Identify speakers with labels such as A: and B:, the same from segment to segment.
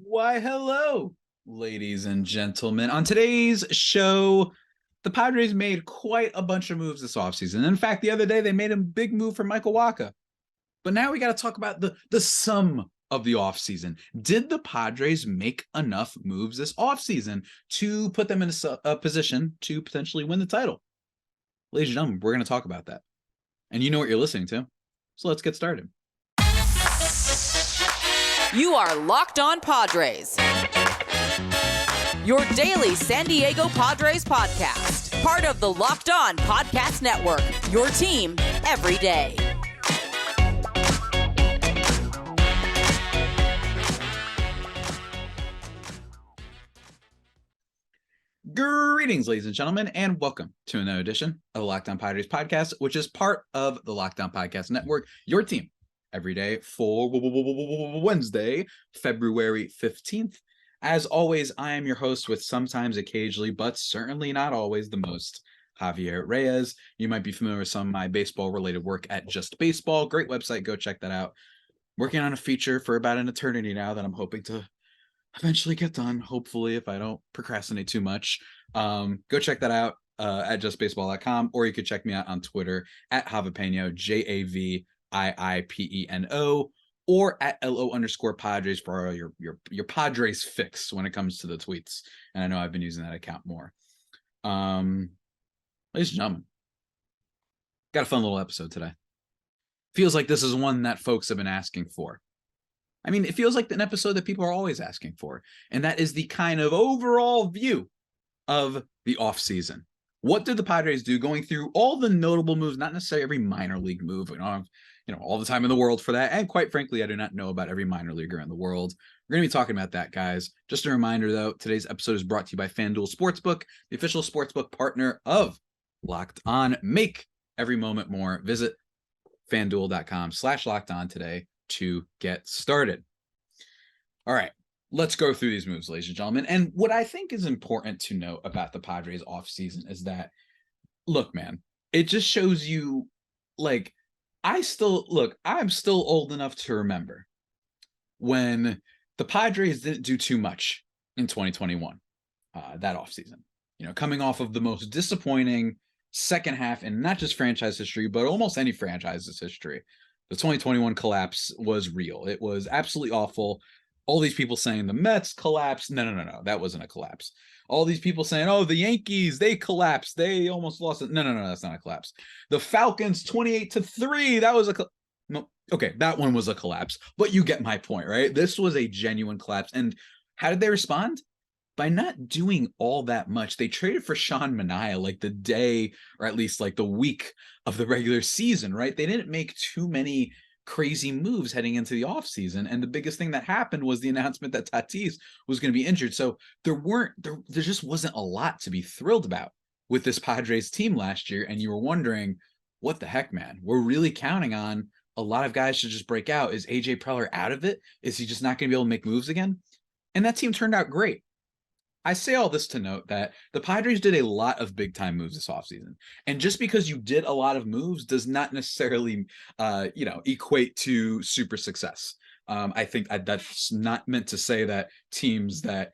A: Why, hello, ladies and gentlemen. On today's show, the Padres made quite a bunch of moves this offseason. In fact, the other day, they made a big move for Michael Wacha. But now we got to talk about the sum of the offseason. Did the Padres make enough moves this offseason to put them in a position to potentially win the title? Ladies and gentlemen, we're going to talk about that. And you know what you're listening to. So let's get started.
B: You are Locked On Padres, your daily San Diego Padres podcast. Part of the Locked On Podcast Network, your team every day.
A: Greetings, ladies and gentlemen, and welcome to another edition of the Locked On Padres podcast, which is part of the Locked On Podcast Network, your team every day for Wednesday, February 15th. As always, I am your host with sometimes, occasionally, but certainly not always the most, Javier Reyes. You might be familiar with some of my baseball-related work at Just Baseball. Great website. Go check that out. Working on a feature for about an eternity now that I'm hoping to eventually get done, hopefully, if I don't procrastinate too much. Go check that out at justbaseball.com, or you could check me out on Twitter at Javipeno, JAVIIPENO, or at LO_Padres for your Padres fix when it comes to the tweets. And I know I've been using that account more. Ladies and gentlemen, got a fun little episode today. Feels like this is one that folks have been asking for. I mean, it feels like an episode that people are always asking for, and that is the kind of overall view of the offseason. What did the Padres do going through all the notable moves, not necessarily every minor league move. We don't have, all the time in the world for that. And quite frankly, I do not know about every minor leaguer in the world. We're going to be talking about that, guys. Just a reminder, though, today's episode is brought to you by FanDuel Sportsbook, the official sportsbook partner of Locked On. Make every moment more. Visit FanDuel.com/LockedOn today to get started. All right, let's go through these moves, ladies and gentlemen. And what I think is important to note about the Padres offseason is that, look, man, it just shows you, I'm still old enough to remember when the Padres didn't do too much in 2021, that offseason. Coming off of the most disappointing second half in not just franchise history, but almost any franchise's history. The 2021 collapse was real. It was absolutely awful. All these people saying the Mets collapsed. No. That wasn't a collapse. All these people saying, oh, the Yankees, they collapsed. They almost lost it. No, that's not a collapse. The Falcons, 28-3. That was no. Okay, that one was a collapse. But you get my point, right? This was a genuine collapse. And how did they respond? By not doing all that much. They traded for Sean Manaea the day, or at least the week of the regular season, right? They didn't make too many crazy moves heading into the offseason. And the biggest thing that happened was the announcement that Tatis was going to be injured. So there just wasn't a lot to be thrilled about with this Padres team last year. And you were wondering, what the heck, man? We're really counting on a lot of guys to just break out. Is AJ Preller out of it? Is he just not going to be able to make moves again? And that team turned out great. I say all this to note that the Padres did a lot of big-time moves this offseason. And just because you did a lot of moves does not necessarily, equate to super success. I think that's not meant to say that teams that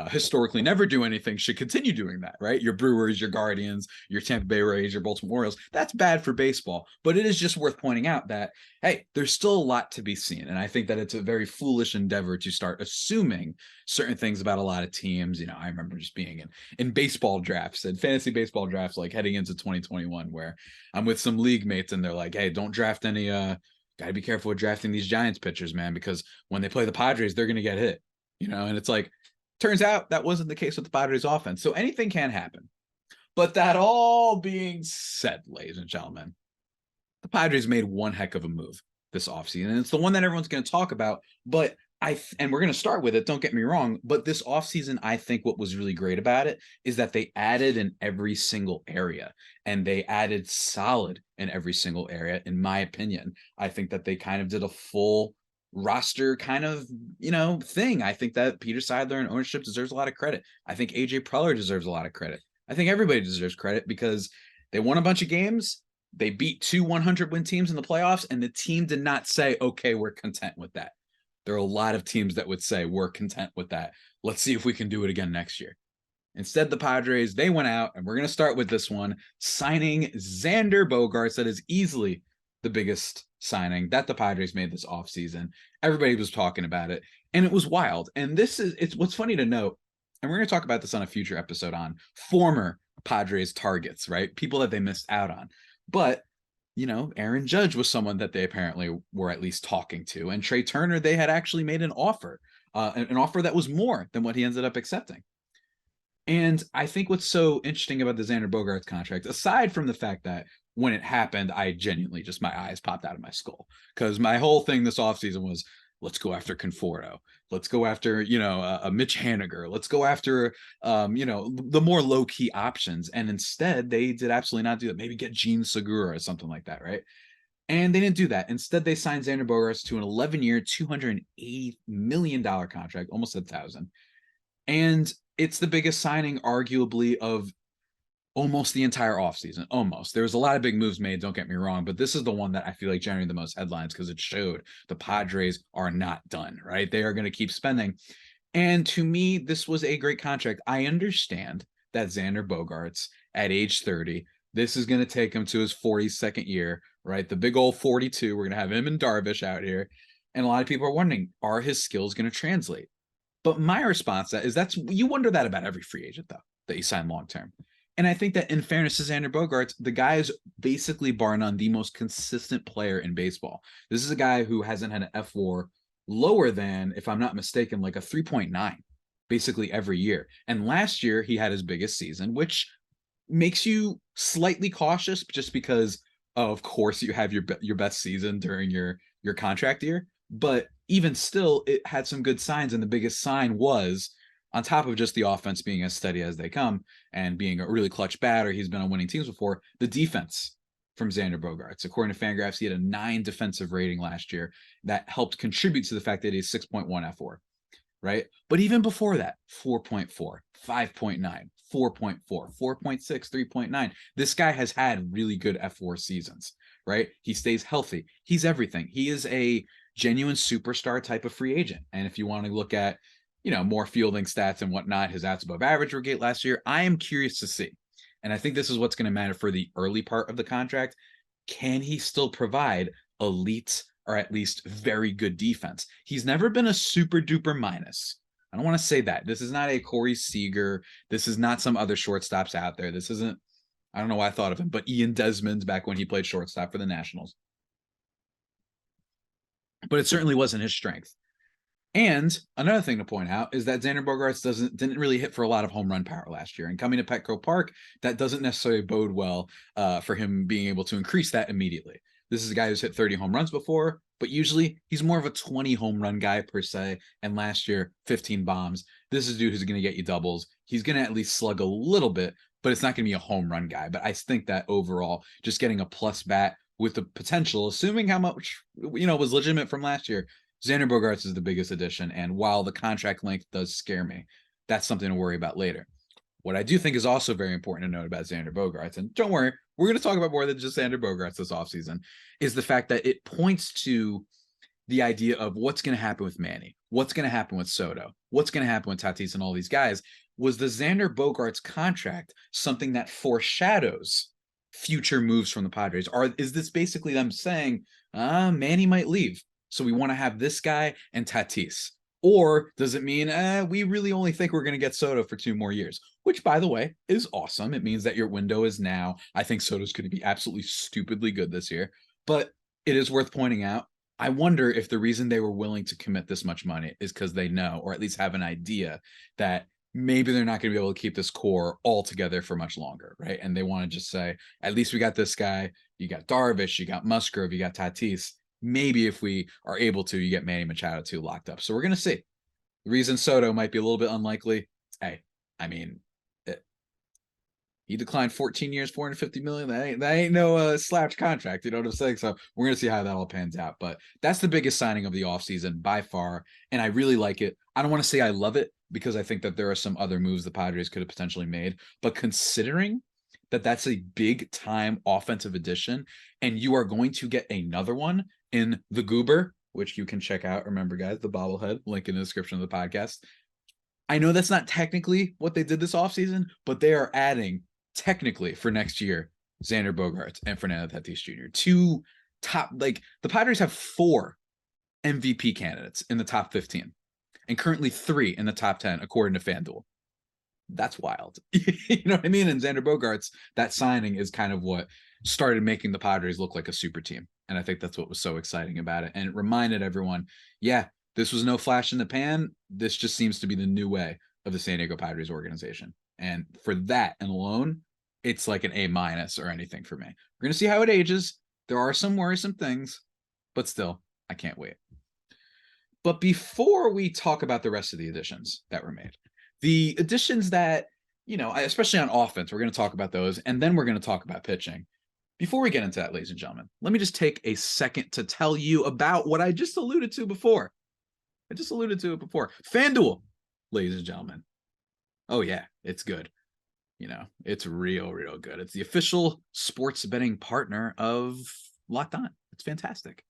A: historically never do anything should continue doing that, right? Your Brewers, your Guardians, your Tampa Bay Rays, your Baltimore Orioles. That's bad for baseball. But it is just worth pointing out that, hey, there's still a lot to be seen. And I think that it's a very foolish endeavor to start assuming certain things about a lot of teams. I remember just being in baseball drafts and fantasy baseball drafts, heading into 2021, where I'm with some league mates and they're like, hey, don't draft any, got to be careful with drafting these Giants pitchers, man, because when they play the Padres, they're going to get hit, and it's turns out that wasn't the case with the Padres offense. So anything can happen. But that all being said, ladies and gentlemen, the Padres made one heck of a move this offseason. And it's the one that everyone's going to talk about. But and we're going to start with it, don't get me wrong. But this offseason, I think what was really great about it is that they added in every single area. And they added solid in every single area, in my opinion. I think that they kind of did a full roster kind of, thing. I think that Peter Seidler and ownership deserves a lot of credit. I think AJ Preller deserves a lot of credit. I think everybody deserves credit because they won a bunch of games. They beat two 100-win teams in the playoffs, and the team did not say, okay, we're content with that. There are a lot of teams that would say we're content with that. Let's see if we can do it again next year. Instead, the Padres, they went out, and we're going to start with this one, signing Xander Bogaerts. That is easily the biggest signing that the Padres made this offseason. Everybody was talking about it, and it was wild. And it's what's funny to note, and we're going to talk about this on a future episode on former Padres targets, right? People that they missed out on. But, Aaron Judge was someone that they apparently were at least talking to. And Trey Turner, they had actually made an offer that was more than what he ended up accepting. And I think what's so interesting about the Xander Bogaerts contract, aside from the fact that when it happened, I genuinely just, my eyes popped out of my skull, because my whole thing this offseason was, let's go after Conforto. Let's go after, a Mitch Haniger. Let's go after, the more low-key options. And instead, they did absolutely not do that. Maybe get Gene Segura or something like that, right? And they didn't do that. Instead, they signed Xander Bogaerts to an 11-year, $280 million contract, almost 1,000. And it's the biggest signing, arguably, of almost the entire offseason. Almost. There was a lot of big moves made, don't get me wrong, but this is the one that I feel like generated the most headlines, because it showed the Padres are not done, right? They are going to keep spending. And to me, this was a great contract. I understand that Xander Bogaerts, at age 30, this is going to take him to his 42nd year, right? The big old 42. We're going to have him and Darvish out here. And a lot of people are wondering, are his skills going to translate? But my response to that is you wonder that about every free agent, though, that you sign long-term. And I think that, in fairness to Xander Bogaerts, the guy is basically, bar none, the most consistent player in baseball. This is a guy who hasn't had an F4 lower than, if I'm not mistaken, like a 3.9 basically every year. And last year he had his biggest season, which makes you slightly cautious, just because, of course, you have your best season during your contract year. But even still, it had some good signs. And the biggest sign was, on top of just the offense being as steady as they come and being a really clutch batter, he's been on winning teams before, the defense from Xander Bogaerts. According to Fangraphs, he had a 9 defensive rating last year that helped contribute to the fact that he's 6.1 F4, right? But even before that, 4.4, 5.9, 4.4, 4.6, 3.9. This guy has had really good F4 seasons, right? He stays healthy. He's everything. He is a genuine superstar type of free agent. And if you want to look at, more fielding stats and whatnot, his outs above average were great last year. I am curious to see. And I think this is what's going to matter for the early part of the contract. Can he still provide elite, or at least very good, defense? He's never been a super duper minus. I don't want to say that. This is not a Corey Seager. This is not some other shortstops out there. This isn't, I don't know why I thought of him, but Ian Desmond back when he played shortstop for the Nationals. But it certainly wasn't his strength. And another thing to point out is that Xander Bogaerts didn't really hit for a lot of home run power last year. And coming to Petco Park, that doesn't necessarily bode well for him being able to increase that immediately. This is a guy who's hit 30 home runs before, but usually he's more of a 20 home run guy per se. And last year, 15 bombs. This is a dude who's going to get you doubles. He's going to at least slug a little bit, but it's not going to be a home run guy. But I think that overall, just getting a plus bat with the potential, assuming how much, was legitimate from last year, Xander Bogaerts is the biggest addition. And while the contract length does scare me, that's something to worry about later. What I do think is also very important to note about Xander Bogaerts, and don't worry, we're going to talk about more than just Xander Bogaerts this offseason, is the fact that it points to the idea of what's going to happen with Manny, what's going to happen with Soto, what's going to happen with Tatis and all these guys. Was the Xander Bogaerts contract something that foreshadows future moves from the Padres? Or is this basically them saying, Manny might leave, so we want to have this guy and Tatis? Or does it mean we really only think we're going to get Soto for 2 more years? Which, by the way, is awesome. It means that your window is now. I think Soto's going to be absolutely stupidly good this year. But it is worth pointing out, I wonder if the reason they were willing to commit this much money is because they know, or at least have an idea, that maybe they're not going to be able to keep this core all together for much longer, right? And they want to just say, at least we got this guy. You got Darvish, you got Musgrove, you got Tatis. Maybe if we are able to, you get Manny Machado too locked up. So we're going to see. The reason Soto might be a little bit unlikely, he declined 14 years, $450 million. That ain't no slapped contract. You know what I'm saying? So we're going to see how that all pans out. But that's the biggest signing of the offseason by far. And I really like it. I don't want to say I love it, because I think that there are some other moves the Padres could have potentially made. But considering that that's a big time offensive addition, and you are going to get another one in the Goober, which you can check out. Remember, guys, the bobblehead, link in the description of the podcast. I know that's not technically what they did this offseason, but they are adding technically for next year Xander Bogaerts and Fernando Tatis Jr. Two top, like the Padres have 4 MVP candidates in the top 15 and currently 3 in the top 10, according to FanDuel. That's wild. You know what I mean? And Xander Bogaerts, that signing is kind of what started making the Padres look like a super team. And I think that's what was so exciting about it. And it reminded everyone, yeah, this was no flash in the pan. This just seems to be the new way of the San Diego Padres organization. And for that and alone, it's like an A- or anything for me. We're going to see how it ages. There are some worrisome things, but still, I can't wait. But before we talk about the rest of the additions that were made, the additions that, you know, especially on offense, we're going to talk about those, and then we're going to talk about pitching. Before we get into that, ladies and gentlemen, let me just take a second to tell you about what I just alluded to before. FanDuel, ladies and gentlemen. Oh, yeah, it's good. You know, it's real good. It's the official sports betting partner of Locked On. It's fantastic.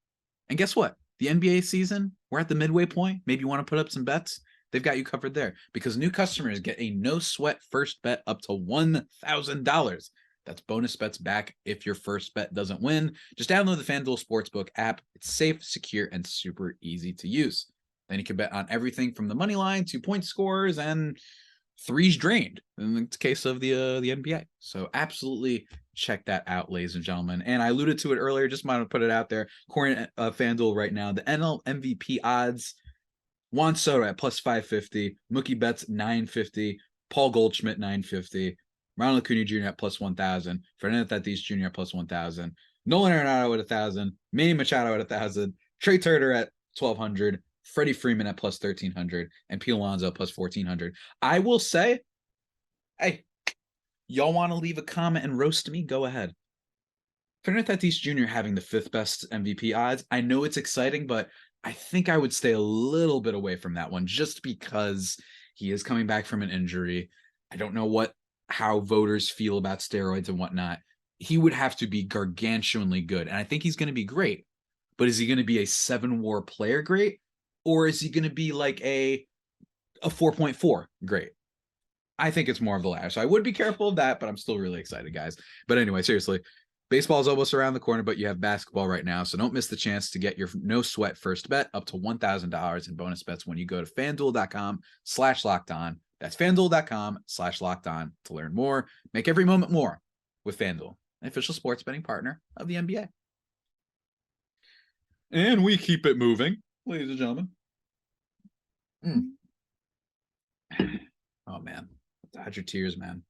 A: And guess what? The NBA season, we're at the midway point. Maybe you want to put up some bets. They've got you covered there because new customers get a no sweat first bet up to $1,000. That's bonus bets back if your first bet doesn't win. Just download the FanDuel Sportsbook app. It's safe, secure, and super easy to use. Then you can bet on everything from the money line to point scores and threes drained in the case of the NBA. So absolutely check that out, ladies and gentlemen. And I alluded to it earlier, just want to put it out there. According to FanDuel right now, the NL MVP odds, Juan Soto at plus 550, Mookie Betts 950, Paul Goldschmidt 950, Ronald Acuna Jr. at plus 1,000, Fernando Tatis Jr. at plus 1,000, Nolan Arenado at 1,000, Manny Machado at 1,000, Trey Turner at 1,200, Freddie Freeman at plus 1,300, and Pete Alonso plus 1,400. I will say, hey, y'all want to leave a comment and roast me? Go ahead. Fernando Tatis Jr. having the 5th best MVP odds. I know it's exciting, but I think I would stay a little bit away from that one just because he is coming back from an injury. I don't know how voters feel about steroids and whatnot. He would have to be gargantuanly good, and I think he's going to be great. But is he going to be a 7-WAR player great? Or is he going to be like a 4.4 great? I think it's more of the latter. So I would be careful of that, but I'm still really excited, guys. But anyway, seriously, baseball is almost around the corner, but you have basketball right now. So don't miss the chance to get your no sweat first bet up to $1,000 in bonus bets when you go to FanDuel.com/lockedon. That's FanDuel.com/lockedon to learn more. Make every moment more with FanDuel, an official sports betting partner of the NBA. And we keep it moving, ladies and gentlemen. Oh, man. Dodger tears, man.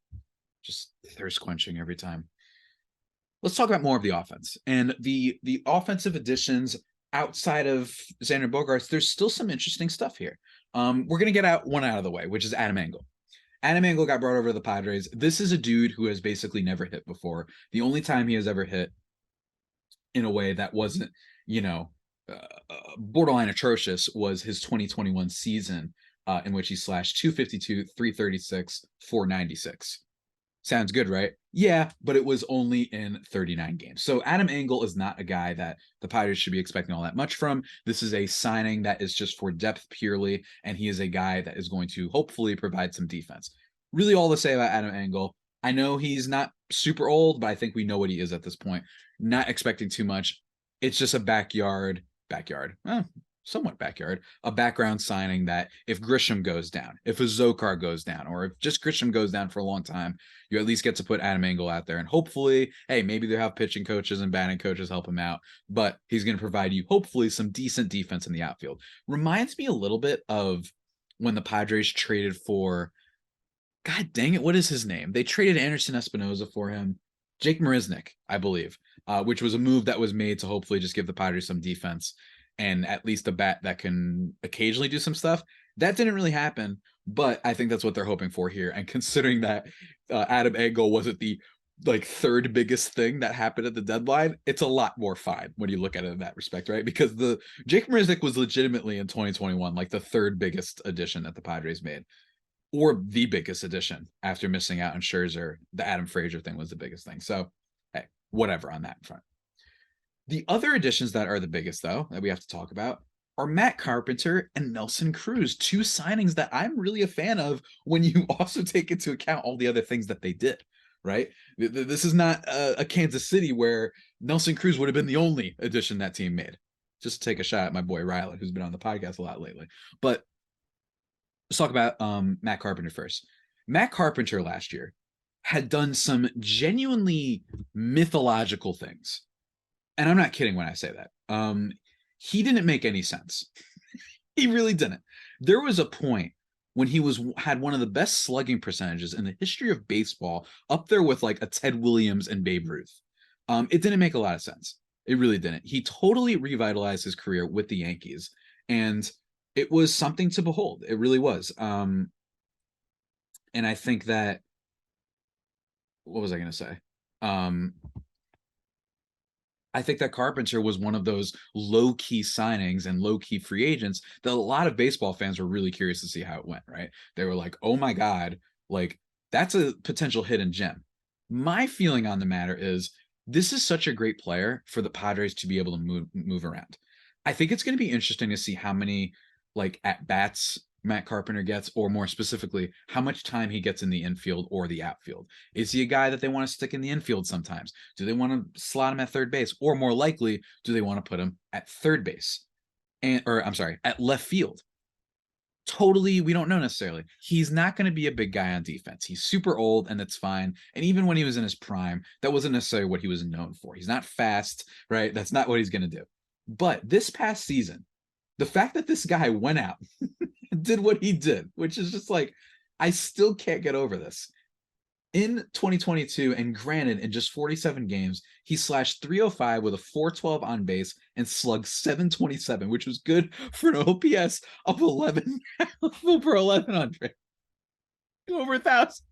A: Just thirst quenching every time. Let's talk about more of the offense. And the offensive additions outside of Xander Bogaerts, there's still some interesting stuff here. We're going to get one out of the way, which is Adam Engel. Adam Engel got brought over to the Padres. This is a dude who has basically never hit before. The only time he has ever hit in a way that wasn't, borderline atrocious was his 2021 season, in which he slashed 252, 336, 496. Sounds good, right? Yeah, but it was only in 39 games. So Adam Engel is not a guy that the Padres should be expecting all that much from. This is a signing that is just for depth purely, and he is a guy that is going to hopefully provide some defense. Really all to say about Adam Engel. I know he's not super old, but I think we know what he is at this point. Not expecting too much. It's just a somewhat backyard, a background signing that if Grisham goes down, if a Zokar goes down, or if just Grisham goes down for a long time, you at least get to put Adam Engel out there. And hopefully, hey, maybe they'll have pitching coaches and batting coaches help him out, but he's going to provide you hopefully some decent defense in the outfield. Reminds me a little bit of when the Padres traded for, God dang it, what is his name? They traded Anderson Espinoza for him. Jake Marisnick, I believe, which was a move that was made to hopefully just give the Padres some defense and at least a bat that can occasionally do some stuff. That didn't really happen, but I think that's what they're hoping for here. And considering that Adam Engel wasn't the third biggest thing that happened at the deadline, it's a lot more fine when you look at it in that respect, right? Because the Jake Marisnick was legitimately in 2021 like the third biggest addition that the Padres made, or the biggest addition after missing out on Scherzer. The Adam Frazier thing was the biggest thing. So, hey, whatever on that front. The other additions that are the biggest, though, that we have to talk about are Matt Carpenter and Nelson Cruz, two signings that I'm really a fan of when you also take into account all the other things that they did, right? This is not a Kansas City where Nelson Cruz would have been the only addition that team made. Just to take a shot at my boy Riley, who's been on the podcast a lot lately. But let's talk about Matt Carpenter first. Matt Carpenter last year had done some genuinely mythological things. And I'm not kidding when I say that. He didn't make any sense. He really didn't. There was a point when he had one of the best slugging percentages in the history of baseball, up there with like a Ted Williams and Babe Ruth. It didn't make a lot of sense. It really didn't. He totally revitalized his career with the Yankees, and it was something to behold. It really was. And I think that, what was I going to say? I think that Carpenter was one of those low-key signings and low-key free agents that a lot of baseball fans were really curious to see how it went, right? They were like, oh my God, like that's a potential hidden gem. My feeling on the matter is this is such a great player for the Padres to be able to move around. I think it's going to be interesting to see how many like at-bats Matt Carpenter gets, or more specifically, how much time he gets in the infield or the outfield. Is he a guy that they want to stick in the infield sometimes? Do they want to slot him at third base? Or more likely, do they want to put him at third base? At left field? Totally, we don't know necessarily. He's not going to be a big guy on defense. He's super old, and that's fine. And even when he was in his prime, that wasn't necessarily what he was known for. He's not fast, right? That's not what he's going to do. But this past season, the fact that this guy went out did what he did, which is just like, I still can't get over this. In 2022, and granted, in just 47 games, he slashed 305 with a 412 on base and slugged 727, which was good for an OPS of 11 over 1100. Over 1,000.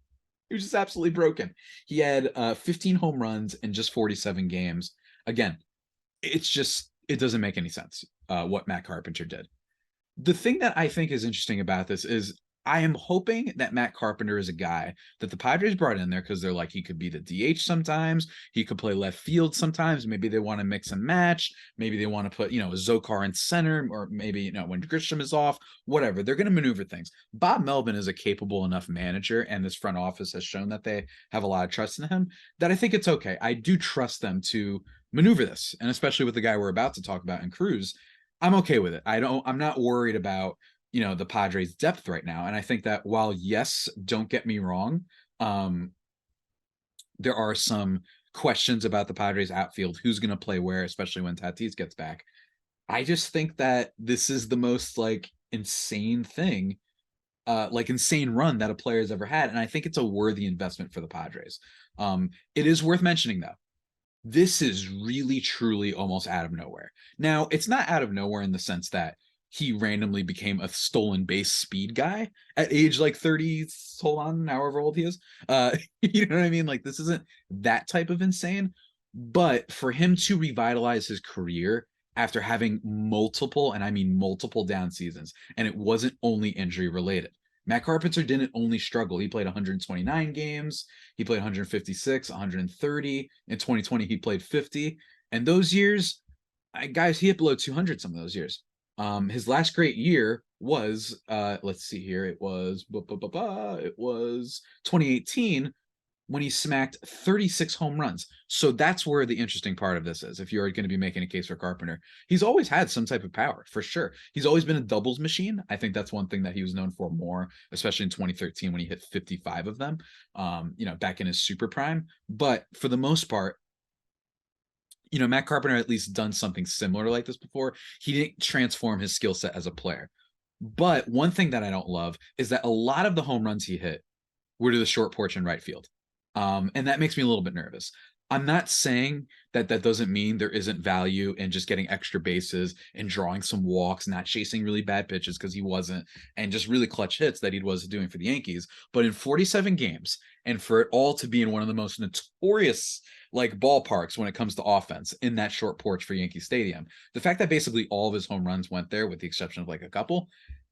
A: He was just absolutely broken. He had 15 home runs in just 47 games. Again, it doesn't make any sense what Matt Carpenter did. The thing that I think is interesting about this is I am hoping that Matt Carpenter is a guy that the Padres brought in there because they're like, he could be the DH sometimes. He could play left field sometimes. Maybe they want to mix and match. Maybe they want to put, a Zokar in center, or maybe, when Grisham is off, whatever. They're going to maneuver things. Bob Melvin is a capable enough manager, and this front office has shown that they have a lot of trust in him, that I think it's okay. I do trust them to maneuver this. And especially with the guy we're about to talk about in Cruz, I'm okay with it. I'm not worried about, the Padres' depth right now. And I think that while, yes, don't get me wrong, there are some questions about the Padres' outfield, who's going to play where, especially when Tatis gets back. I just think that this is the most insane thing, insane run that a player has ever had. And I think it's a worthy investment for the Padres. It is worth mentioning, though, this is really, truly almost out of nowhere. Now, it's not out of nowhere in the sense that he randomly became a stolen base speed guy at age 30, hold on, however old he is. You know what I mean? This isn't that type of insane, but for him to revitalize his career after having multiple, and I mean multiple down seasons, and it wasn't only injury related. Matt Carpenter didn't only struggle. He played 129 games. He played 156, 130. In 2020, he played 50. And those years, guys, he hit below 200 some of those years. His last great year was, let's see here, it was 2018 when he smacked 36 home runs. So that's where the interesting part of this is. If you're going to be making a case for Carpenter, he's always had some type of power, for sure. He's always been a doubles machine. I think that's one thing that he was known for more, especially in 2013 when he hit 55 of them, back in his super prime. But for the most part, Matt Carpenter at least done something similar like this before. He didn't transform his skill set as a player. But one thing that I don't love is that a lot of the home runs he hit were to the short porch in right field. And that makes me a little bit nervous. I'm not saying that doesn't mean there isn't value in just getting extra bases and drawing some walks, not chasing really bad pitches, because he wasn't, and just really clutch hits that he was doing for the Yankees. But in 47 games, and for it all to be in one of the most notorious ballparks when it comes to offense, in that short porch for Yankee Stadium, the fact that basically all of his home runs went there, with the exception of a couple,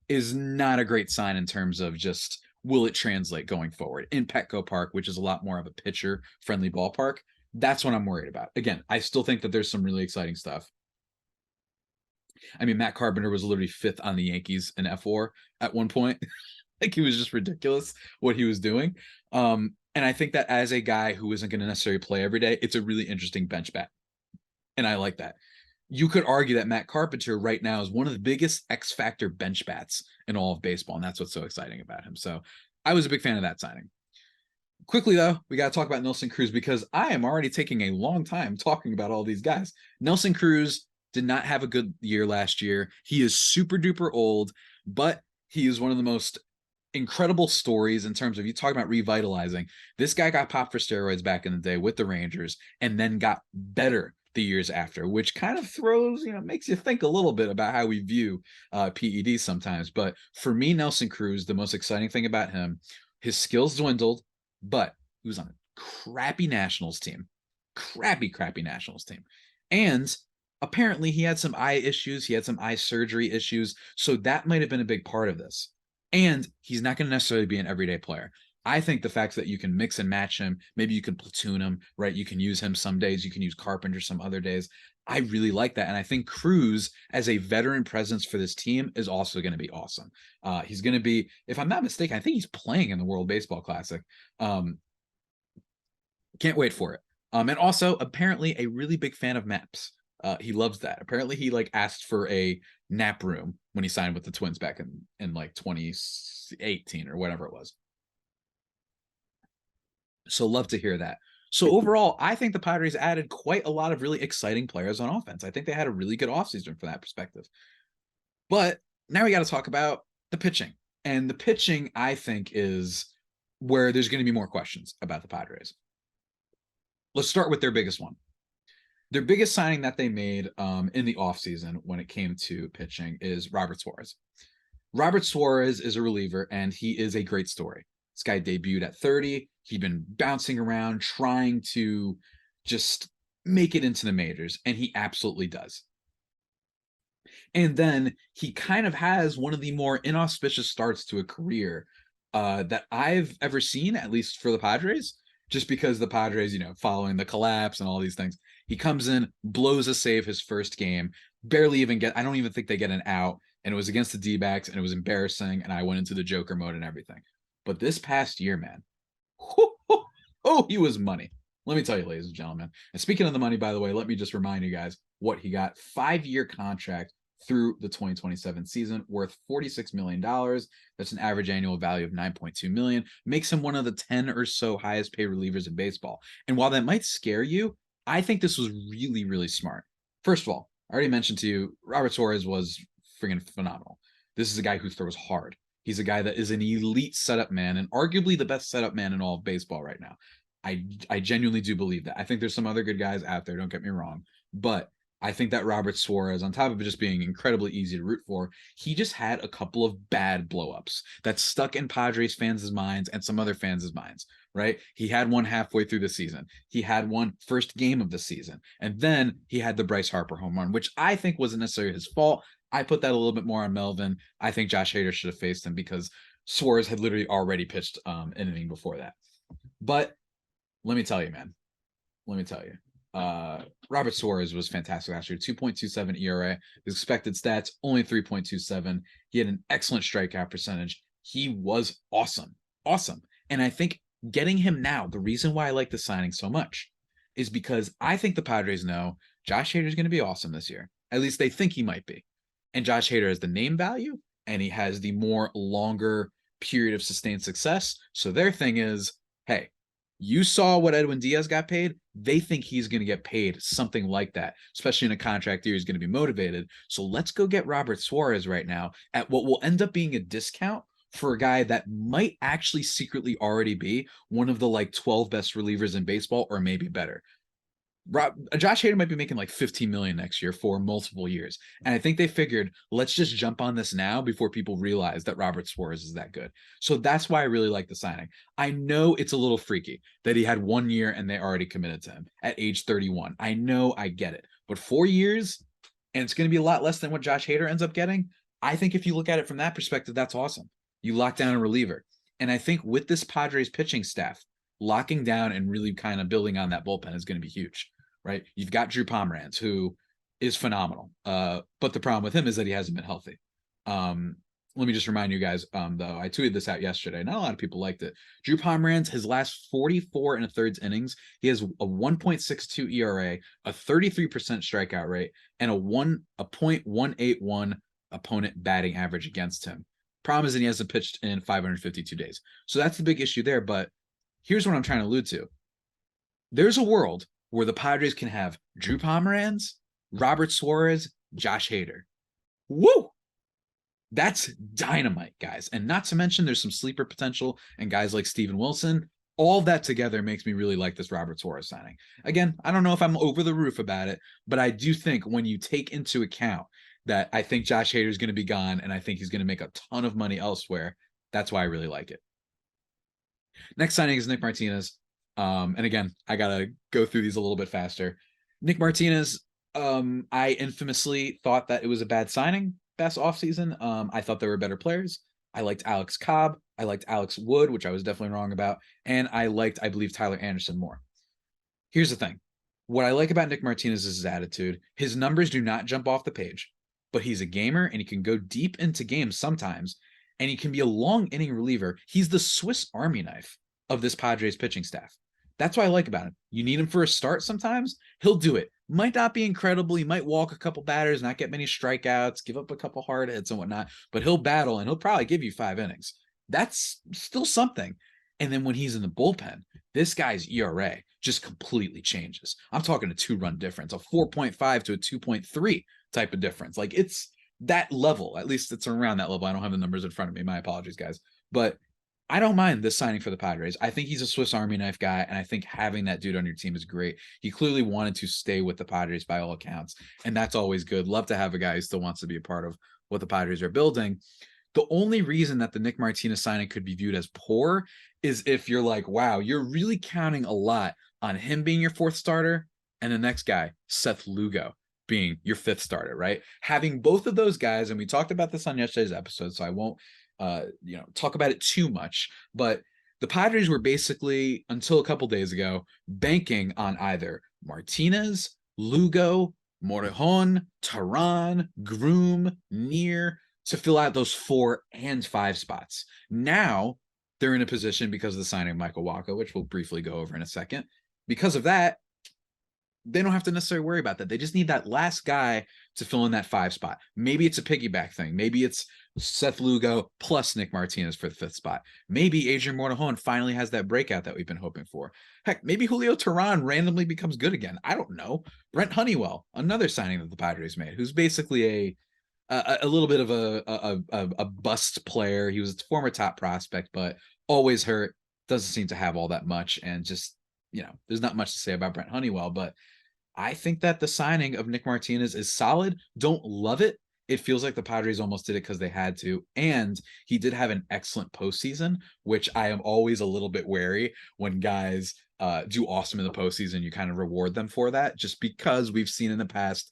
A: is not a great sign in terms of just, will it translate going forward in Petco Park, which is a lot more of a pitcher friendly ballpark. That's what I'm worried about. Again, I still think that there's some really exciting stuff. I mean, Matt Carpenter was literally 5th on the Yankees in F4 at one point. Like, he was just ridiculous what he was doing. And I think that as a guy who isn't going to necessarily play every day, it's a really interesting bench bat. And I like that. You could argue that Matt Carpenter right now is one of the biggest X factor bench bats in all of baseball. And that's what's so exciting about him. So I was a big fan of that signing. Quickly, though, we got to talk about Nelson Cruz, because I am already taking a long time talking about all these guys. Nelson Cruz did not have a good year last year. He is super duper old, but he is one of the most incredible stories in terms of, you talk about revitalizing. This guy got popped for steroids back in the day with the Rangers and then got better the years after, which kind of throws, makes you think a little bit about how we view PEDs sometimes. But for me, Nelson Cruz, the most exciting thing about him, his skills dwindled, but he was on a crappy Nationals team. Crappy Nationals team. And apparently he had some eye issues. He had some eye surgery issues. So that might have been a big part of this. And he's not going to necessarily be an everyday player. I think the fact that you can mix and match him, maybe you can platoon him, right? You can use him some days, you can use Carpenter some other days. I really like that. And I think Cruz, as a veteran presence for this team, is also going to be awesome. He's going to be, if I'm not mistaken, I think he's playing in the World Baseball Classic. Can't wait for it. And also, apparently, a really big fan of maps. He loves that. Apparently, he asked for a nap room when he signed with the Twins back in 2018 or whatever it was. So love to hear that. So overall, I think the Padres added quite a lot of really exciting players on offense. I think they had a really good offseason from that perspective. But now we got to talk about the pitching. And the pitching, I think, is where there's going to be more questions about the Padres. Let's start with their biggest one. Their biggest signing that they made in the offseason when it came to pitching is Robert Suarez. Robert Suarez is a reliever, and he is a great story. This guy debuted at 30. He'd been bouncing around trying to just make it into the majors, and he absolutely does. And then he kind of has one of the more inauspicious starts to a career that I've ever seen, at least for the Padres, just because the Padres, following the collapse and all these things, he comes in, blows a save his first game, barely even I don't even think they get an out, and it was against the D-backs, and it was embarrassing, and I went into the Joker mode and everything. But this past year, man, he was money. Let me tell you, ladies and gentlemen. And speaking of the money, by the way, let me just remind you guys what he got. 5-year contract through the 2027 season, worth $46 million. That's an average annual value of $9.2 million. Makes him one of the 10 or so highest paid relievers in baseball. And while that might scare you, I think this was really, really smart. First of all, I already mentioned to you, Robert Suarez was friggin' phenomenal. This is a guy who throws hard. He's a guy that is an elite setup man and arguably the best setup man in all of baseball right now. I genuinely do believe that. I think there's some other good guys out there, don't get me wrong. But I think that Robert Suarez, on top of it just being incredibly easy to root for, he just had a couple of bad blowups that stuck in Padres fans' minds and some other fans' minds, right? He had one halfway through the season. He had one first game of the season. And then he had the Bryce Harper home run, which I think wasn't necessarily his fault. I put that a little bit more on Melvin. I think Josh Hader should have faced him because Suarez had literally already pitched an inning before that. But let me tell you, man. Robert Suarez was fantastic last year. 2.27 ERA. His expected stats, only 3.27. He had an excellent strikeout percentage. He was awesome. And I think getting him now, the reason why I like the signing so much is because I think the Padres know Josh Hader is going to be awesome this year. At least they think he might be. And Josh Hader has the name value, and he has the more longer period of sustained success. So their thing is, hey, you saw what Edwin Diaz got paid. They think he's going to get paid something like that, especially in a contract year. He's going to be motivated. So let's go get Robert Suarez right now at what will end up being a discount for a guy that might actually secretly already be one of the 12 best relievers in baseball, or maybe better. Josh Hader might be making $15 million next year for multiple years. And I think they figured, let's just jump on this now before people realize that Robert Suarez is that good. So that's why I really like the signing. I know it's a little freaky that he had 1 year and they already committed to him at age 31. I know, I get it. But 4 years, and it's going to be a lot less than what Josh Hader ends up getting. I think if you look at it from that perspective, that's awesome. You lock down a reliever. And I think with this Padres pitching staff, locking down and really kind of building on that bullpen is going to be huge, right? You've got Drew Pomeranz, who is phenomenal. But the problem with him is that he hasn't been healthy. Let me just remind you guys, though, I tweeted this out yesterday. Not a lot of people liked it. Drew Pomeranz, his last 44 and a thirds innings, he has a 1.62 ERA, a 33% strikeout rate, and a 0.181 opponent batting average against him. Problem is that he hasn't pitched in 552 days. So that's the big issue there. But here's what I'm trying to allude to. There's a world where the Padres can have Drew Pomeranz, Robert Suarez, Josh Hader. Woo! That's dynamite, guys. And not to mention there's some sleeper potential and guys like Steven Wilson. All that together makes me really like this Robert Suarez signing. Again, I don't know if I'm over the roof about it, but I do think when you take into account that I think Josh Hader is going to be gone and I think he's going to make a ton of money elsewhere, that's why I really like it. Next signing is Nick Martinez. And again, I got to go through these a little bit faster. Nick Martinez, I infamously thought that it was a bad signing best offseason. I thought there were better players. I liked Alex Cobb. I liked Alex Wood, which I was definitely wrong about. And I liked, I believe, Tyler Anderson more. Here's the thing. What I like about Nick Martinez is his attitude. His numbers do not jump off the page, but he's a gamer and he can go deep into games sometimes. And he can be a long inning reliever. He's the Swiss Army knife of this Padres pitching staff. That's what I like about him. You need him for a start sometimes. He'll do it. Might not be incredible. He might walk a couple batters, not get many strikeouts, give up a couple hard hits and whatnot, but he'll battle and he'll probably give you 5 innings. That's still something. And then when he's in the bullpen, this guy's ERA just completely changes. I'm talking a 2-run difference, a 4.5 to a 2.3 type of difference. Like it's that level. At least it's around that level. I don't have the numbers in front of me. My apologies, guys. But I don't mind this signing for the Padres. I think he's a Swiss Army knife guy, and I think having that dude on your team is great. He clearly wanted to stay with the Padres by all accounts, and that's always good. Love to have a guy who still wants to be a part of what the Padres are building. The only reason that the Nick Martinez signing could be viewed as poor is if you're like, wow, you're really counting a lot on him being your 4th starter and the next guy, Seth Lugo, being your 5th starter, right? Having both of those guys, and we talked about this on yesterday's episode, so I won't talk about it too much, but the Padres were basically, until a couple days ago, banking on either Martinez, Lugo, Morejon, Tehran, Groom, Neer to fill out those 4 and 5 spots. Now they're in a position, because of the signing of Michael Wacha, which we'll briefly go over in a second. Because of that, they don't have to necessarily worry about that. They just need that last guy to fill in that 5 spot. Maybe it's a piggyback thing. Maybe it's Seth Lugo plus Nick Martinez for the 5th spot. Maybe Adrian Morejon finally has that breakout that we've been hoping for. Heck, maybe Julio Tehran randomly becomes good again. I don't know. Brent Honeywell, another signing that the Padres made, who's basically a little bit of a bust player. He was a former top prospect, but always hurt. Doesn't seem to have all that much, and just, there's not much to say about Brent Honeywell, but I think that the signing of Nick Martinez is solid. Don't love it. It feels like the Padres almost did it because they had to. And he did have an excellent postseason, which I am always a little bit wary when guys do awesome in the postseason. You kind of reward them for that, just because we've seen in the past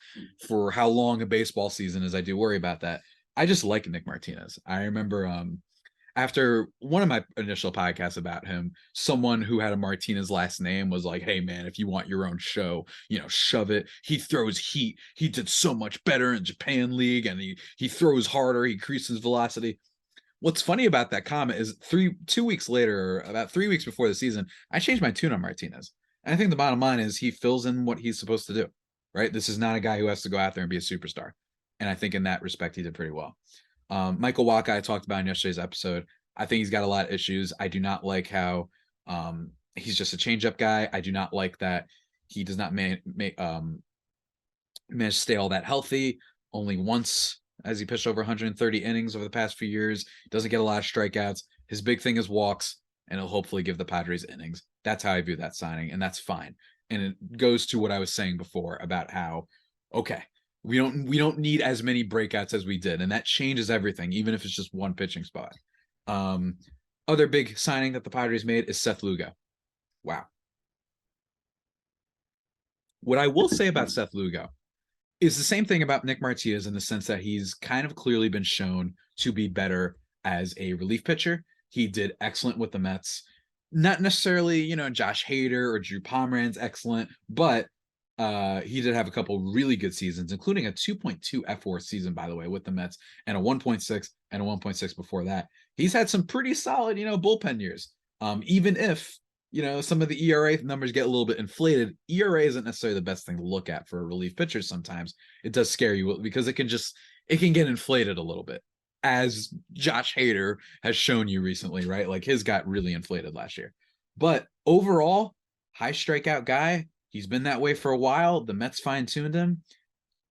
A: for how long a baseball season is. I do worry about that. I just like Nick Martinez. I remember after one of my initial podcasts about him, someone who had a Martinez last name was like, hey man, if you want your own show, shove it. He throws heat. He did so much better in Japan League, and he throws harder. He increases velocity. What's funny about that comment is 2 weeks later, about 3 weeks before the season, I changed my tune on Martinez. And I think the bottom line is he fills in what he's supposed to do, right? This is not a guy who has to go out there and be a superstar. And I think in that respect, he did pretty well. Michael Wacha, I talked about in yesterday's episode. I think he's got a lot of issues. I do not like how he's just a changeup guy. I do not like that he does not manage to stay all that healthy. Only once as he pitched over 130 innings over the past few years. Doesn't get a lot of strikeouts. His big thing is walks, and he'll hopefully give the Padres innings. That's how I view that signing, and that's fine. And it goes to what I was saying before about how, okay, we don't need as many breakouts as we did, and that changes everything, even if it's just one pitching spot. Other big signing that the Padres made is Seth Lugo. Wow. What I will say about Seth Lugo is the same thing about Nick Martinez, in the sense that he's kind of clearly been shown to be better as a relief pitcher. He did excellent with the Mets. Not necessarily, Josh Hader or Drew Pomeranz, excellent, but he did have a couple really good seasons, including a 2.2 F4 season, by the way, with the Mets, and a 1.6 and a 1.6 before that. He's had some pretty solid, bullpen years. Even if, some of the ERA numbers get a little bit inflated, ERA isn't necessarily the best thing to look at for relief pitchers sometimes. It does scare you because it can get inflated a little bit, as Josh Hader has shown you recently, right? Like his got really inflated last year. But overall, high strikeout guy. He's been that way for a while. The Mets fine-tuned him.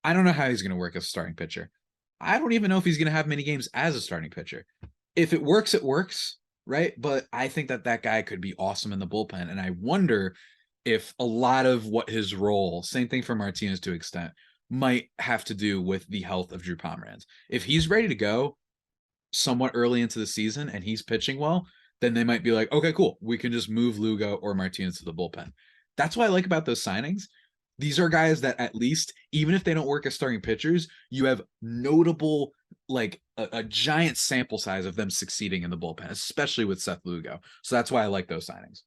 A: I don't know how he's going to work as a starting pitcher. I don't even know if he's going to have many games as a starting pitcher. If it works, it works, right? But I think that guy could be awesome in the bullpen. And I wonder if a lot of what his role, same thing for Martinez to an extent, might have to do with the health of Drew Pomeranz. If he's ready to go somewhat early into the season and he's pitching well, then they might be like, okay, cool. We can just move Lugo or Martinez to the bullpen. That's what I like about those signings. These are guys that at least, even if they don't work as starting pitchers, you have notable, like a giant sample size of them succeeding in the bullpen, especially with Seth Lugo. So that's why I like those signings.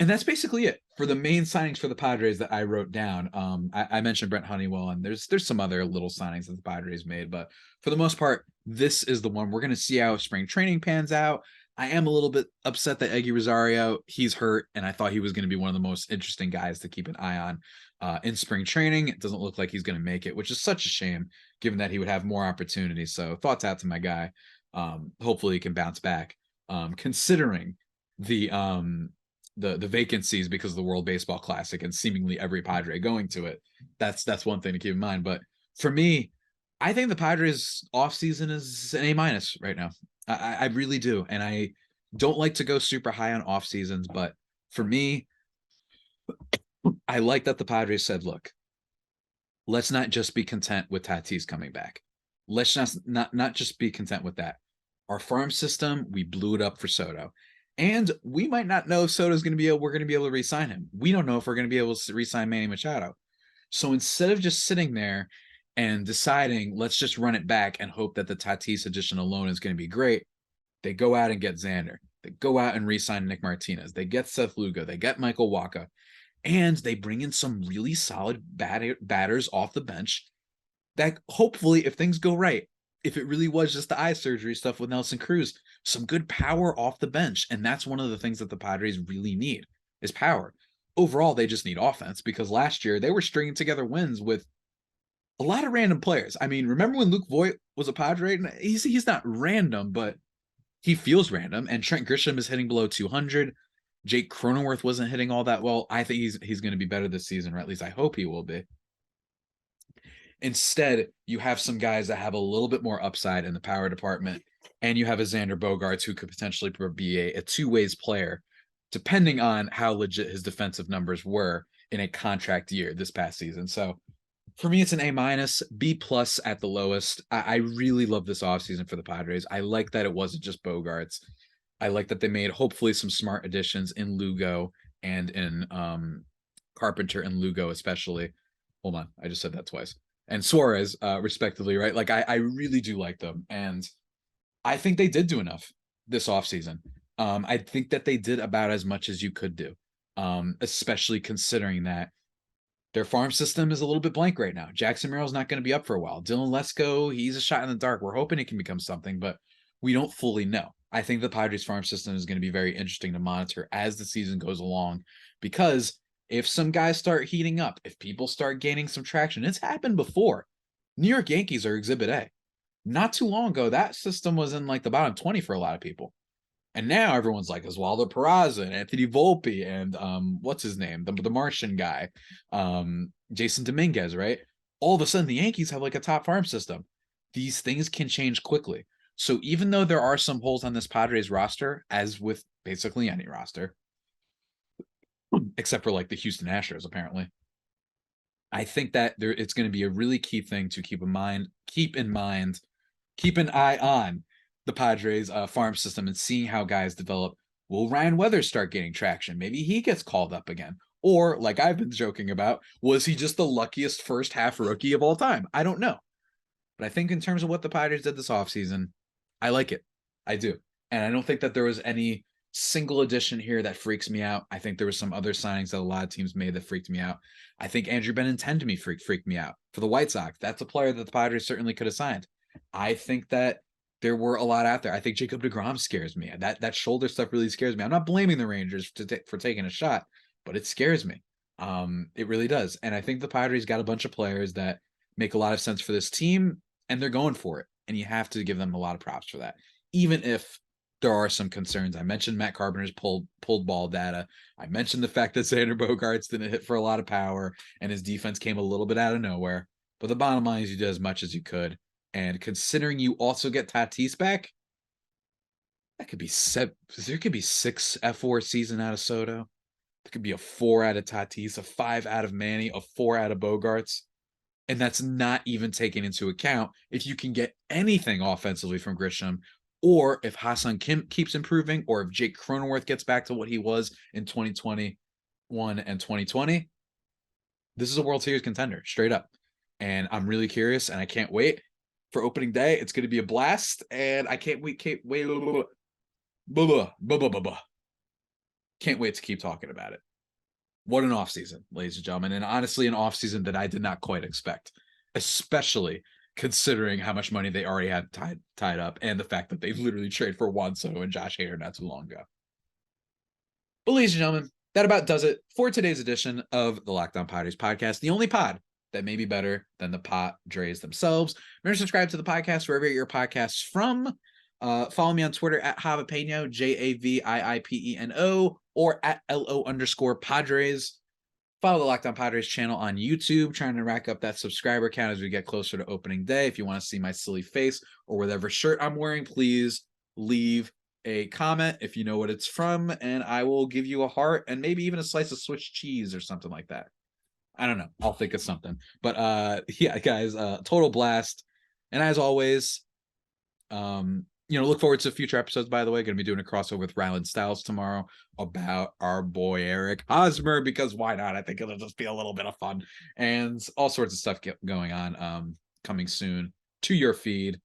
A: And that's basically it for the main signings for the Padres that I wrote down. I mentioned Brent Honeywell, and there's some other little signings that the Padres made, but for the most part, this is the one. We're going to see how spring training pans out. I am a little bit upset that Eggy Rosario, he's hurt, and I thought he was going to be one of the most interesting guys to keep an eye on in spring training. It doesn't look like he's going to make it, which is such a shame, given that he would have more opportunities. So thoughts out to my guy. Hopefully he can bounce back, considering the vacancies because of the World Baseball Classic and seemingly every Padre going to it. That's one thing to keep in mind. But for me, I think the Padres offseason is an A- right now. I really do. And I don't like to go super high on off seasons, but for me, I like that the Padres said, look, let's not just be content with Tatis coming back. Let's not just be content with that. Our farm system, we blew it up for Soto. And we might not know if we're going to be able to re-sign him. We don't know if we're going to be able to re-sign Manny Machado. So instead of just sitting there and deciding, let's just run it back and hope that the Tatis addition alone is going to be great, they go out and get Xander. They go out and re-sign Nick Martinez. They get Seth Lugo. They get Michael Wacha. And they bring in some really solid batters off the bench that hopefully, if things go right, if it really was just the eye surgery stuff with Nelson Cruz, some good power off the bench. And that's one of the things that the Padres really need is power. Overall, they just need offense because last year they were stringing together wins with a lot of random players. I mean, remember when Luke Voit was a Padre? He's not random, but he feels random. And Trent Grisham is hitting below 200. Jake Cronenworth wasn't hitting all that well. I think he's going to be better this season, or at least I hope he will be. Instead, you have some guys that have a little bit more upside in the power department, and you have a Xander Bogaerts who could potentially be a two-ways player, depending on how legit his defensive numbers were in a contract year this past season. So for me, it's an A-, B+ at the lowest. I really love this offseason for the Padres. I like that it wasn't just Bogaerts. I like that they made hopefully some smart additions in Lugo and in Carpenter and Lugo especially. Hold on, I just said that twice. And Suarez, respectively, right? Like, I really do like them. And I think they did do enough this offseason. I think that they did about as much as you could do, especially considering that their farm system is a little bit blank right now. Jackson Merrill's not going to be up for a while. Dylan Lesko, he's a shot in the dark. We're hoping it can become something, but we don't fully know. I think the Padres farm system is going to be very interesting to monitor as the season goes along, because if some guys start heating up, if people start gaining some traction, it's happened before. New York Yankees are Exhibit A. Not too long ago, that system was in like the bottom 20 for a lot of people. And now everyone's like Oswaldo Peraza and Anthony Volpe and what's his name? The Martian guy, Jason Dominguez, right? All of a sudden, the Yankees have like a top farm system. These things can change quickly. So even though there are some holes on this Padres roster, as with basically any roster, except for like the Houston Astros, apparently, I think that it's going to be a really key thing to keep in mind, keep an eye on the Padres farm system and seeing how guys develop. Will Ryan Weathers start getting traction? Maybe he gets called up again. Or, like I've been joking about, was he just the luckiest first half rookie of all time? I don't know. But I think in terms of what the Padres did this offseason, I like it. I do. And I don't think that there was any single addition here that freaks me out. I think there were some other signings that a lot of teams made that freaked me out. I think Andrew Benintendi freaked me out for the White Sox. That's a player that the Padres certainly could have signed. I think that there were a lot out there. I think Jacob deGrom scares me. That shoulder stuff really scares me. I'm not blaming the Rangers for taking a shot, but it scares me. It really does. And I think the Padres got a bunch of players that make a lot of sense for this team, and they're going for it. And you have to give them a lot of props for that, even if there are some concerns. I mentioned Matt Carpenter's pulled ball data. I mentioned the fact that Xander Bogaerts didn't hit for a lot of power, and his defense came a little bit out of nowhere. But the bottom line is you did as much as you could. And considering you also get Tatis back, that could be there could be 6 F4 season out of Soto. There could be a 4 out of Tatis, a 5 out of Manny, a 4 out of Bogaerts. And that's not even taking into account if you can get anything offensively from Grisham, or if Ha-Seong Kim keeps improving, or if Jake Cronenworth gets back to what he was in 2021 and 2020. This is a World Series contender, straight up. And I'm really curious, and I can't wait for opening day. It's going to be a blast, and I can't wait. Can't wait to keep talking about it. What an offseason, ladies and gentlemen. And honestly, an offseason that I did not quite expect, especially considering how much money they already had tied up, and the fact that they literally traded for Juan Soto and Josh Hader not too long ago. But ladies and gentlemen, that about does it for today's edition of the Locked On Padres podcast, the only pod that may be better than the Padres themselves. Remember to subscribe to the podcast wherever you get your podcasts from. Follow me on Twitter at Javipeno, JAVIIPENO, or at LO_Padres. Follow the Locked On Padres channel on YouTube, trying to rack up that subscriber count as we get closer to opening day. If you want to see my silly face or whatever shirt I'm wearing, please leave a comment if you know what it's from, and I will give you a heart and maybe even a slice of Swiss cheese or something like that. I don't know. I'll think of something. But yeah, guys, total blast. And as always, look forward to future episodes, by the way. Going to be doing a crossover with Ryland Styles tomorrow about our boy Eric Hosmer, because why not? I think it'll just be a little bit of fun, and all sorts of stuff going on coming soon to your feed.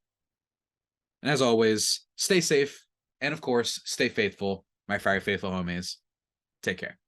A: And as always, stay safe, and of course, stay faithful, my very faithful homies. Take care.